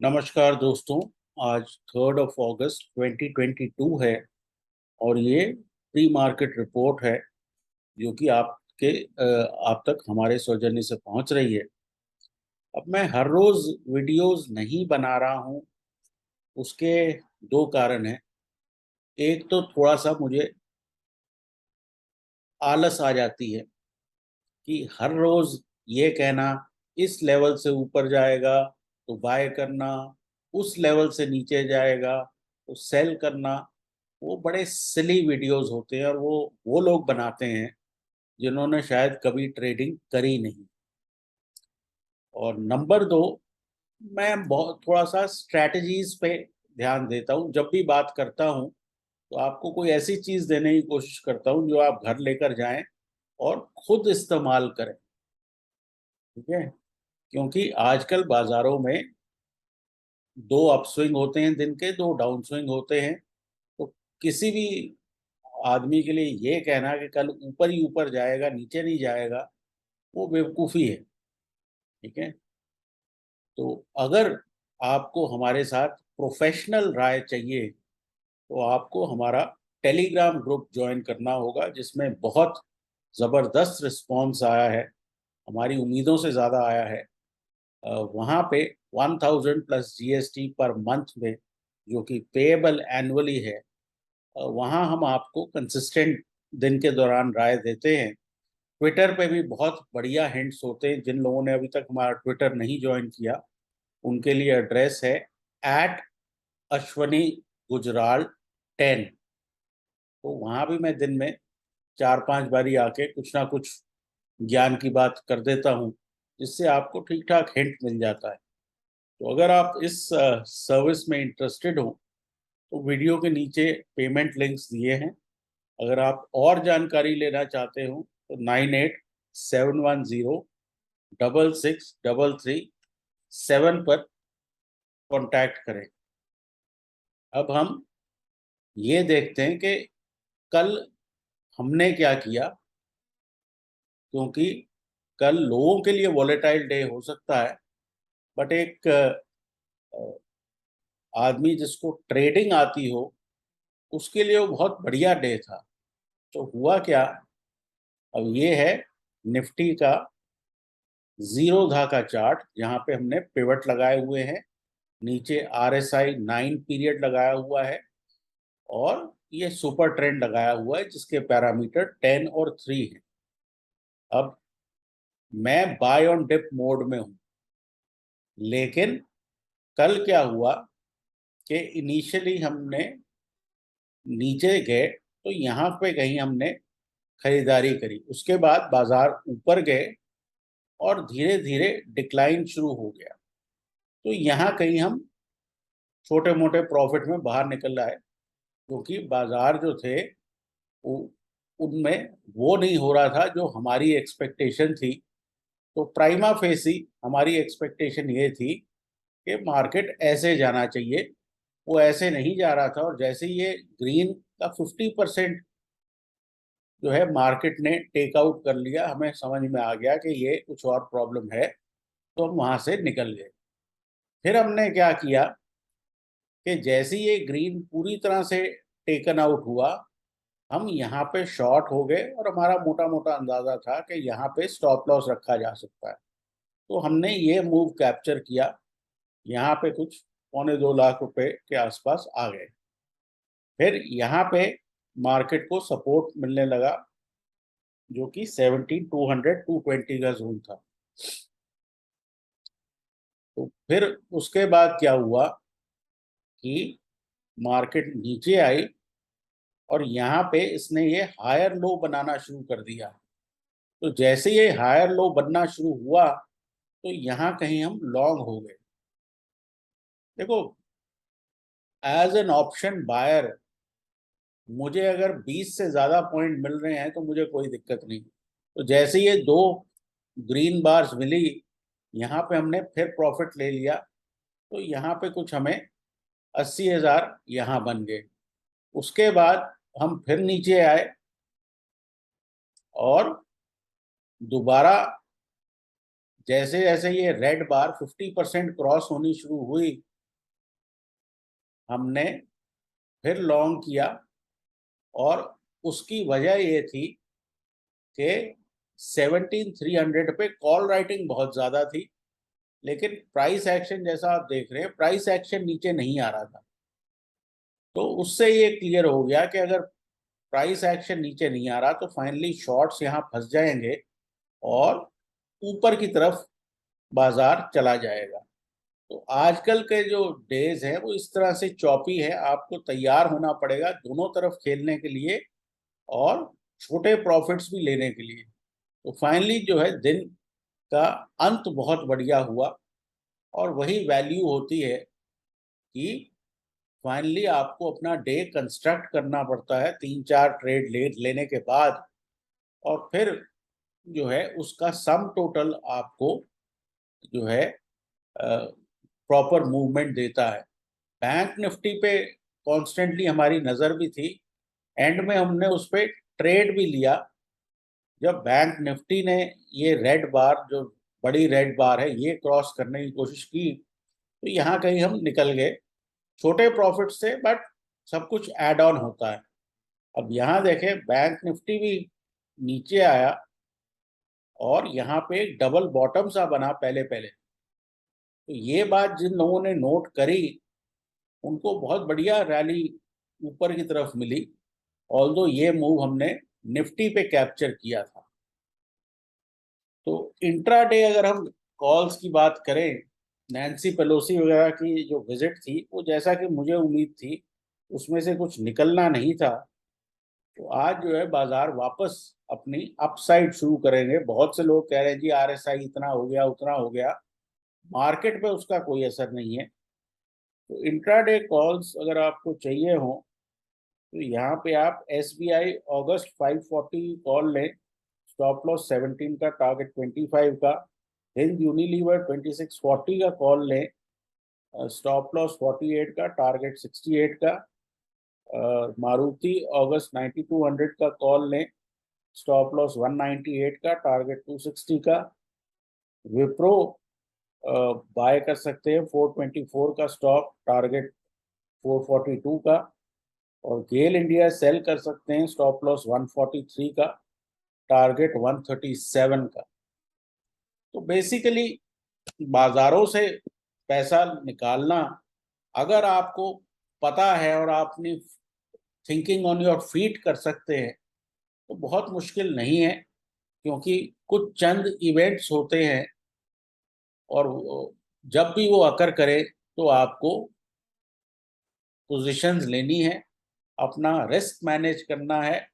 नमस्कार दोस्तों। आज 3 अगस्त 2022 है और ये प्री मार्केट रिपोर्ट है जो कि आप तक हमारे सौजन्य से पहुंच रही है। अब मैं हर रोज वीडियोस नहीं बना रहा हूं, उसके दो कारण हैं। एक तो थोड़ा सा मुझे आलस आ जाती है कि हर रोज ये कहना इस लेवल से ऊपर जाएगा तो बाय करना, उस लेवल से नीचे जाएगा तो सेल करना। वो बड़े सिली वीडियोस होते हैं और वो लोग बनाते हैं जिन्होंने शायद कभी ट्रेडिंग करी नहीं। और नंबर दो, मैं बहुत थोड़ा सा स्ट्रैटेजीज पे ध्यान देता हूँ। जब भी बात करता हूँ तो आपको कोई ऐसी चीज देने की कोशिश करता हूँ जो आप घर लेकर जाएं और खुद इस्तेमाल करें। ठीक है, क्योंकि आजकल बाजारों में दो अपस्विंग होते हैं, दिन के दो डाउन स्विंग होते हैं। तो किसी भी आदमी के लिए ये कहना कि कल ऊपर ही ऊपर जाएगा नीचे नहीं जाएगा, वो बेवकूफ़ी है। ठीक है, तो अगर आपको हमारे साथ प्रोफेशनल राय चाहिए तो आपको हमारा टेलीग्राम ग्रुप ज्वाइन करना होगा, जिसमें बहुत ज़बरदस्त रिस्पॉन्स आया है, हमारी उम्मीदों से ज़्यादा आया है। वहाँ पे 1000 प्लस जीएसटी पर मंथ में, जो कि पेएबल एनुअली है, वहाँ हम आपको कंसिस्टेंट दिन के दौरान राय देते हैं। ट्विटर पे भी बहुत बढ़िया हिंट्स होते हैं। जिन लोगों ने अभी तक हमारा ट्विटर नहीं ज्वाइन किया उनके लिए एड्रेस है @अश्वनी गुजराल 10। तो वहाँ भी मैं दिन में 4-5 बारी आके कुछ ना कुछ ज्ञान की बात कर देता हूँ, जिससे आपको ठीक ठाक हिंट मिल जाता है। तो अगर आप इस सर्विस में इंटरेस्टेड हो तो वीडियो के नीचे पेमेंट लिंक्स दिए हैं। अगर आप और जानकारी लेना चाहते हो तो 9871066337 पर कांटेक्ट करें। अब हम ये देखते हैं कि कल हमने क्या किया, क्योंकि कल लोगों के लिए वॉलेटाइल डे हो सकता है, बट एक आदमी जिसको ट्रेडिंग आती हो उसके लिए वो बहुत बढ़िया डे था। तो हुआ क्या, अब ये है निफ्टी का जीरो धा का चार्ट, जहाँ पे हमने पिवट लगाए हुए हैं। नीचे RSI 9 पीरियड लगाया हुआ है और ये सुपर ट्रेंड लगाया हुआ है जिसके पैरामीटर 10 और 3 है। अब मैं बाय ऑन डिप मोड में हूँ, लेकिन कल क्या हुआ कि इनिशियली हमने नीचे गए तो यहाँ पे कहीं हमने खरीदारी करी, उसके बाद बाजार ऊपर गए और धीरे धीरे डिक्लाइन शुरू हो गया। तो यहाँ कहीं हम छोटे मोटे प्रॉफिट में बाहर निकल आए, क्योंकि बाजार जो थे वो उनमें वो नहीं हो रहा था जो हमारी एक्सपेक्टेशन थी। तो प्राइमा फेसी हमारी एक्सपेक्टेशन ये थी कि मार्केट ऐसे जाना चाहिए, वो ऐसे नहीं जा रहा था। और जैसे ये ग्रीन का 50% जो है मार्केट ने टेक आउट कर लिया, हमें समझ में आ गया कि ये कुछ और प्रॉब्लम है, तो हम वहां से निकल गए। फिर हमने क्या किया कि जैसे ही ये ग्रीन पूरी तरह से टेकन आउट हुआ, हम यहाँ पे शॉर्ट हो गए और हमारा मोटा मोटा अंदाजा था कि यहाँ पे स्टॉप लॉस रखा जा सकता है। तो हमने ये मूव कैप्चर किया, यहाँ पे कुछ 2.25 लाख रुपए के आसपास आ गए। फिर यहाँ पे मार्केट को सपोर्ट मिलने लगा, जो कि 17,200 220 का जोन था। तो फिर उसके बाद क्या हुआ कि मार्केट नीचे आई और यहाँ पे इसने ये हायर लो बनाना शुरू कर दिया। तो जैसे ये हायर लो बनना शुरू हुआ तो यहाँ कहीं हम लॉन्ग हो गए। देखो, एज एन ऑप्शन बायर मुझे अगर 20 से ज्यादा पॉइंट मिल रहे हैं तो मुझे कोई दिक्कत नहीं। तो जैसे ये दो ग्रीन बार्स मिली, यहाँ पे हमने फिर प्रॉफिट ले लिया। तो यहाँ पे कुछ हमें 80,000 यहाँ बन गए। उसके बाद हम फिर नीचे आए और दोबारा जैसे जैसे ये रेड बार 50% क्रॉस होनी शुरू हुई, हमने फिर लॉन्ग किया, और उसकी वजह ये थी कि 17,300 पे कॉल राइटिंग बहुत ज़्यादा थी, लेकिन प्राइस एक्शन जैसा आप देख रहे हैं, प्राइस एक्शन नीचे नहीं आ रहा था। तो उससे ये क्लियर हो गया कि अगर प्राइस एक्शन नीचे नहीं आ रहा तो फाइनली शॉर्ट्स यहाँ फंस जाएंगे और ऊपर की तरफ बाजार चला जाएगा। तो आजकल के जो डेज हैं वो इस तरह से चॉपी है, आपको तैयार होना पड़ेगा दोनों तरफ खेलने के लिए और छोटे प्रॉफिट्स भी लेने के लिए। तो फाइनली जो है दिन का अंत बहुत बढ़िया हुआ, और वही वैल्यू होती है कि फाइनली आपको अपना डे कंस्ट्रक्ट करना पड़ता है 3-4 ट्रेड लेने के बाद, और फिर जो है उसका सम टोटल आपको जो है प्रॉपर मूवमेंट देता है। बैंक निफ्टी पे कॉन्स्टेंटली हमारी नज़र भी थी, एंड में हमने उस पर ट्रेड भी लिया। जब बैंक निफ्टी ने ये रेड बार, जो बड़ी रेड बार है, ये क्रॉस करने की कोशिश की, तो यहाँ कहीं हम निकल गए छोटे प्रॉफिट से, बट सब कुछ ऐड ऑन होता है। अब यहाँ देखें, बैंक निफ्टी भी नीचे आया और यहाँ पे एक डबल बॉटम सा बना पहले पहले। तो ये बात जिन लोगों ने नोट करी उनको बहुत बढ़िया रैली ऊपर की तरफ मिली, ऑल्दो ये मूव हमने निफ्टी पे कैप्चर किया था। तो इंट्राडे अगर हम कॉल्स की बात करें, नैन्सी पेलोसी वगैरह की जो विजिट थी वो जैसा कि मुझे उम्मीद थी उसमें से कुछ निकलना नहीं था। तो आज जो है बाजार वापस अपनी अपसाइड शुरू करेंगे। बहुत से लोग कह रहे हैं जी आरएसआई इतना हो गया उतना हो गया, मार्केट पे उसका कोई असर नहीं है। तो इंट्राडे कॉल्स अगर आपको चाहिए हो तो यहाँ पे आप एसबीआई अगस्त 540 कॉल लें, स्टॉप लॉस 17 का, टारगेट 25 का। हिंद यूनिलीवर 2640 का कॉल लें, स्टॉप लॉस 48 का, टारगेट 68 का। मारुति अगस्त 9200 का कॉल लें, स्टॉप लॉस 198 का, टारगेट 260 का। विप्रो बाय कर सकते हैं 424 का स्टॉप, टारगेट 442 का। और गेल इंडिया सेल कर सकते हैं, स्टॉप लॉस 143 का, टारगेट 137 का। तो बेसिकली बाजारों से पैसा निकालना, अगर आपको पता है और आपने थिंकिंग ऑन योर फीट कर सकते हैं तो बहुत मुश्किल नहीं है, क्योंकि कुछ चंद इवेंट्स होते हैं और जब भी वो अकर करे तो आपको पोजीशंस लेनी है, अपना रिस्क मैनेज करना है,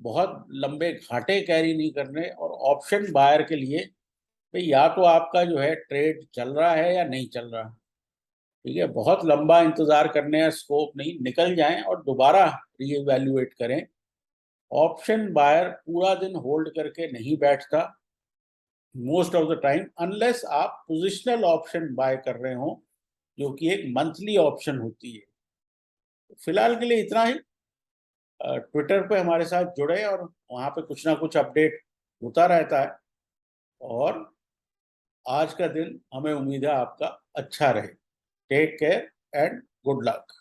बहुत लंबे घाटे कैरी नहीं करने। और ऑप्शन बायर के लिए भाई या तो आपका जो है ट्रेड चल रहा है या नहीं चल रहा, ठीक है, बहुत लंबा इंतजार करने का स्कोप नहीं, निकल जाएं और दोबारा रीइवैल्यूएट करें। ऑप्शन बायर पूरा दिन होल्ड करके नहीं बैठता most of the time, unless आप पोजिशनल ऑप्शन बाय कर रहे हो जो कि एक मंथली ऑप्शन होती है। फिलहाल के लिए इतना ही। ट्विटर पे हमारे साथ जुड़े और वहाँ पे कुछ ना कुछ अपडेट होता रहता है। और आज का दिन हमें उम्मीद है आपका अच्छा रहे। Take care and good luck.